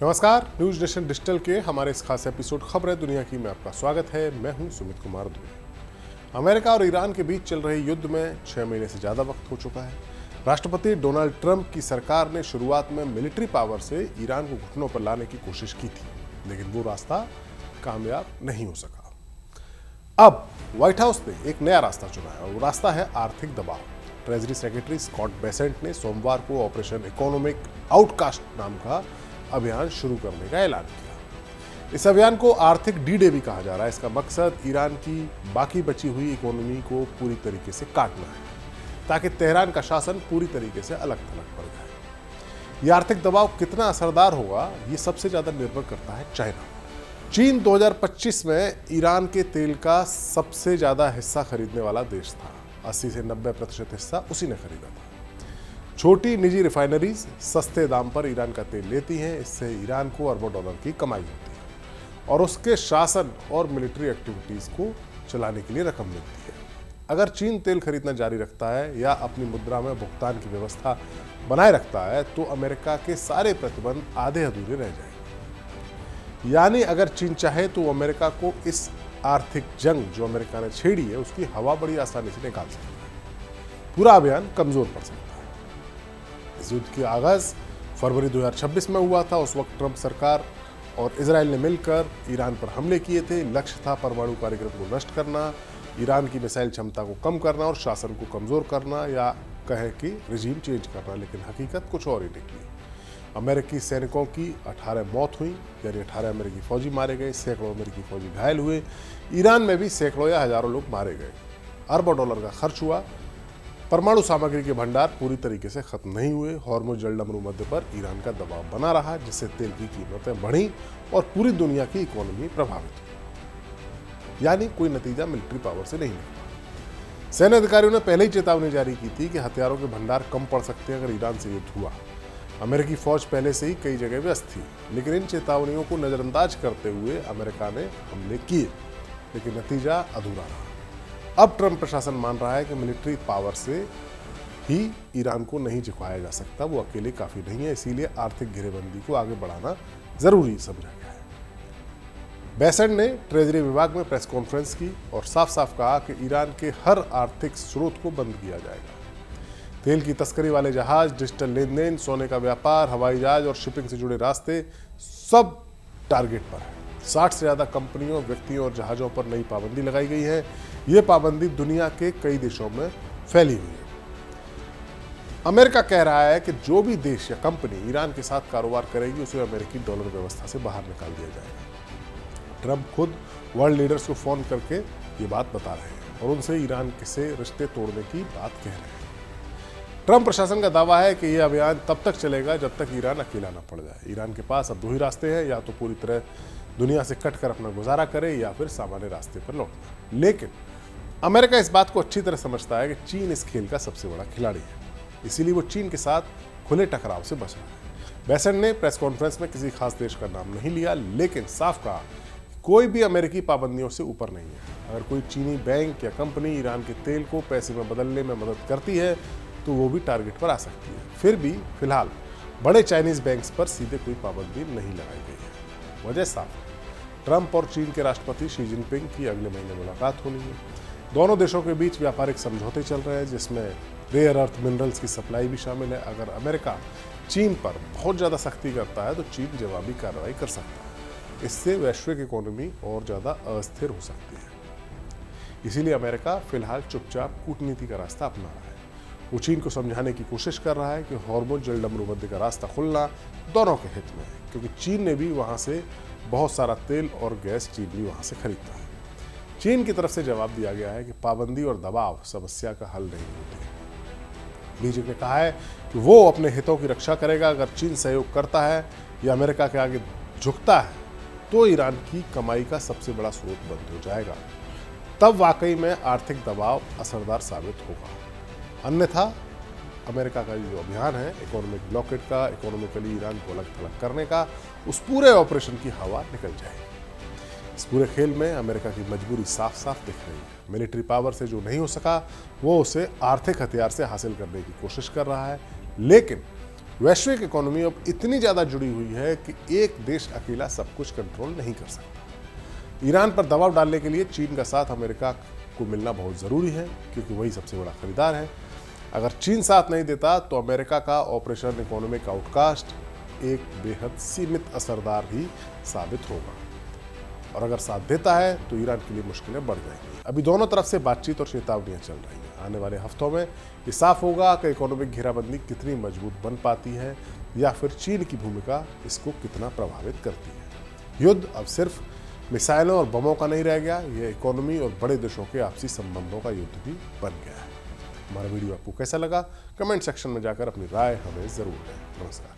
नमस्कार, news nation digital के हमारे इस खास एपिसोड खबरें दुनिया की में आपका स्वागत है। मैं हूं सुमित कुमार दुबे। अमेरिका और ईरान के बीच चल रहे युद्ध में 6 महीने से ज़्यादा वक्त हो चुका है। राष्ट्रपति डोनाल्ड ट्रंप की सरकार ने शुरुआत में मिलिट्री पावर से ईरान को घुटनों पर लाने की कोशिश की थी, लेकिन वो रास्ता कामयाब नहीं हो सका। अब व्हाइट हाउस ने एक नया रास्ता चुना है और वो रास्ता है आर्थिक दबाव। ट्रेजरी सेक्रेटरी स्कॉट बेसेंट ने सोमवार को ऑपरेशन इकोनॉमिक आउटकास्ट नाम का अभियान शुरू करने का ऐलान किया। इस अभियान को आर्थिक डी डे भी कहा जा रहा है। इसका मकसद ईरान की बाकी बची हुई इकोनॉमी को पूरी तरीके से काटना है, ताकि तेहरान का शासन पूरी तरीके से अलग थलग पड़ जाए। यह आर्थिक दबाव कितना असरदार होगा, ये सबसे ज्यादा निर्भर करता है चाइना। चीन 2025 में ईरान के तेल का सबसे ज्यादा हिस्सा खरीदने वाला देश था। 80 से 90% हिस्सा उसी ने खरीदा था। छोटी निजी रिफाइनरीज सस्ते दाम पर ईरान का तेल लेती हैं। इससे ईरान को अरबों डॉलर की कमाई होती है और उसके शासन और मिलिट्री एक्टिविटीज को चलाने के लिए रकम मिलती है। अगर चीन तेल खरीदना जारी रखता है या अपनी मुद्रा में भुगतान की व्यवस्था बनाए रखता है तो अमेरिका के सारे प्रतिबंध आधे अधूरे रह जाएंगे। यानी अगर चीन चाहे तो अमेरिका को इस आर्थिक जंग जो अमेरिका ने छेड़ी है उसकी हवा बड़ी आसानी से निकाल सकता है। पूरा अभियान कमजोर पड़ सकता है। इस युद्ध की आगाज फरवरी 2026 में हुआ था। उस वक्त ट्रंप सरकार और इजराइल ने मिलकर ईरान पर हमले किए थे। लक्ष्य था परमाणु कार्यक्रम को नष्ट करना, ईरान की मिसाइल क्षमता को कम करना और शासन को कमजोर करना, या कहें कि रिजीम चेंज करना। लेकिन हकीकत कुछ और ही निकली। अमेरिकी सैनिकों की 18 मौत हुई, यानी 18 अमेरिकी फौजी मारे गए, सैकड़ों अमेरिकी फौजी घायल हुए। ईरान में भी सैकड़ों या हजारों लोग मारे गए। अरबों डॉलर का खर्च हुआ। परमाणु सामग्री के भंडार पूरी तरीके से खत्म नहीं हुए। हॉर्मुज़ जलडमरू मध्य पर ईरान का दबाव बना रहा, जिससे तेल की कीमतें बढ़ी और पूरी दुनिया की इकोनॉमी प्रभावित हुई। यानी कोई नतीजा मिलिट्री पावर से नहीं निकला। सैन्य अधिकारियों ने पहले ही चेतावनी जारी की थी कि हथियारों के भंडार कम पड़ सकते हैं अगर ईरान से युद्ध हुआ। अमेरिकी फौज पहले से ही कई जगह व्यस्त थी, लेकिन इन चेतावनियों को नजरअंदाज करते हुए अमेरिका ने हमले किए, लेकिन नतीजा अधूरा रहा। अब ट्रंप प्रशासन मान रहा है कि मिलिट्री पावर से ही ईरान को नहीं झुकाया जा सकता, वो अकेले काफी नहीं है। इसीलिए आर्थिक घेरेबंदी को आगे बढ़ाना जरूरी समझा गया है। बेसेंट ने ट्रेजरी विभाग में प्रेस कॉन्फ्रेंस की और साफ साफ कहा कि ईरान के हर आर्थिक स्रोत को बंद किया जाएगा। तेल की तस्करी वाले जहाज, डिजिटल लेन देन, सोने का व्यापार, हवाई जहाज और शिपिंग से जुड़े रास्ते सब टारगेट पर है। 60 से ज्यादा कंपनियों, व्यक्तियों और जहाजों पर नई पाबंदी लगाई गई है। ये पाबंदी दुनिया के कई देशों में फैली हुई है। अमेरिका कह रहा है कि जो भी देश या कंपनी ईरान के साथ कारोबार करेगी उसे अमेरिकी डॉलर व्यवस्था से बाहर निकाल दिया जाएगा। ट्रंप खुद वर्ल्ड लीडर्स को फोन करके ये बात बता रहे हैं और उनसे ईरान से रिश्ते तोड़ने की बात कह रहे हैं। ट्रंप प्रशासन का दावा है कि यह अभियान तब तक चलेगा जब तक ईरान अकेला न पड़ जाए। ईरान के पास अब दो ही रास्ते हैं, या तो पूरी तरह दुनिया से कट कर अपना गुजारा करे या फिर सामान्य रास्ते पर लौटना। लेकिन अमेरिका इस बात को अच्छी तरह समझता है कि चीन इस खेल का सबसे बड़ा खिलाड़ी है, इसीलिए वो चीन के साथ खुले टकराव से बच रहा है। बेसेंट ने प्रेस कॉन्फ्रेंस में किसी खास देश का नाम नहीं लिया, लेकिन साफ कहा कोई भी अमेरिकी पाबंदियों से ऊपर नहीं है। अगर कोई चीनी बैंक या कंपनी ईरान के तेल को पैसे में बदलने में मदद करती है तो वो भी टारगेट पर आ सकती है। फिर भी फिलहाल बड़े चाइनीज बैंक्स पर सीधे कोई पाबंदी नहीं लगाई गई है। वजह साफ है, ट्रंप और चीन के राष्ट्रपति शी जिनपिंग की अगले महीने मुलाकात होनी है। दोनों देशों के बीच व्यापारिक समझौते चल रहे हैं, जिसमें रेयर अर्थ मिनरल्स की सप्लाई भी शामिल है। अगर अमेरिका चीन पर बहुत ज़्यादा सख्ती करता है तो चीन जवाबी कार्रवाई कर सकता है। इससे वैश्विक इकोनॉमी और ज़्यादा अस्थिर हो सकती है। इसीलिए अमेरिका फिलहाल चुपचाप कूटनीति का रास्ता अपना रहा है। वो चीन को समझाने की कोशिश कर रहा है कि हॉर्मुज़ जलडमरू मध्य का रास्ता खुलना दोनों के हित में है, क्योंकि चीन ने भी वहाँ से बहुत सारा तेल और गैस चीन भी वहाँ से खरीदता है। चीन की तरफ से जवाब दिया गया है कि पाबंदी और दबाव समस्या का हल नहीं होते। बीजिंग ने कहा है कि वो अपने हितों की रक्षा करेगा। अगर चीन सहयोग करता है या अमेरिका के आगे झुकता है तो ईरान की कमाई का सबसे बड़ा स्रोत बंद हो जाएगा। तब वाकई में आर्थिक दबाव असरदार साबित होगा। अन्यथा अमेरिका का जो अभियान है इकोनॉमिक ब्लॉकेट का, इकोनॉमिकली ईरान को अलग थलग करने का, उस पूरे ऑपरेशन की हवा निकल जाएगी। इस पूरे खेल में अमेरिका की मजबूरी साफ साफ दिख रही है। मिलिट्री पावर से जो नहीं हो सका वो उसे आर्थिक हथियार से हासिल करने की कोशिश कर रहा है, लेकिन वैश्विक इकोनॉमी अब इतनी ज़्यादा जुड़ी हुई है कि एक देश अकेला सब कुछ कंट्रोल नहीं कर सकता। ईरान पर दबाव डालने के लिए चीन का साथ अमेरिका को मिलना बहुत ज़रूरी है, क्योंकि वही सबसे बड़ा खरीदार है। अगर चीन साथ नहीं देता तो अमेरिका का ऑपरेशन इकोनॉमिक आउटकास्ट एक बेहद सीमित असरदार ही साबित होगा, और अगर साथ देता है तो ईरान के लिए मुश्किलें बढ़ जाएंगी। अभी दोनों तरफ से बातचीत और चेतावनियां चल रही हैं। आने वाले हफ्तों में ये साफ होगा कि इकोनॉमिक घेराबंदी कितनी मजबूत बन पाती है या फिर चीन की भूमिका इसको कितना प्रभावित करती है। युद्ध अब सिर्फ मिसाइलों और बमों का नहीं रह गया, यह इकोनॉमी और बड़े देशों के आपसी संबंधों का युद्ध भी बन गया है। हमारा वीडियो आपको कैसा लगा, कमेंट सेक्शन में जाकर अपनी राय हमें जरूर दें। नमस्कार।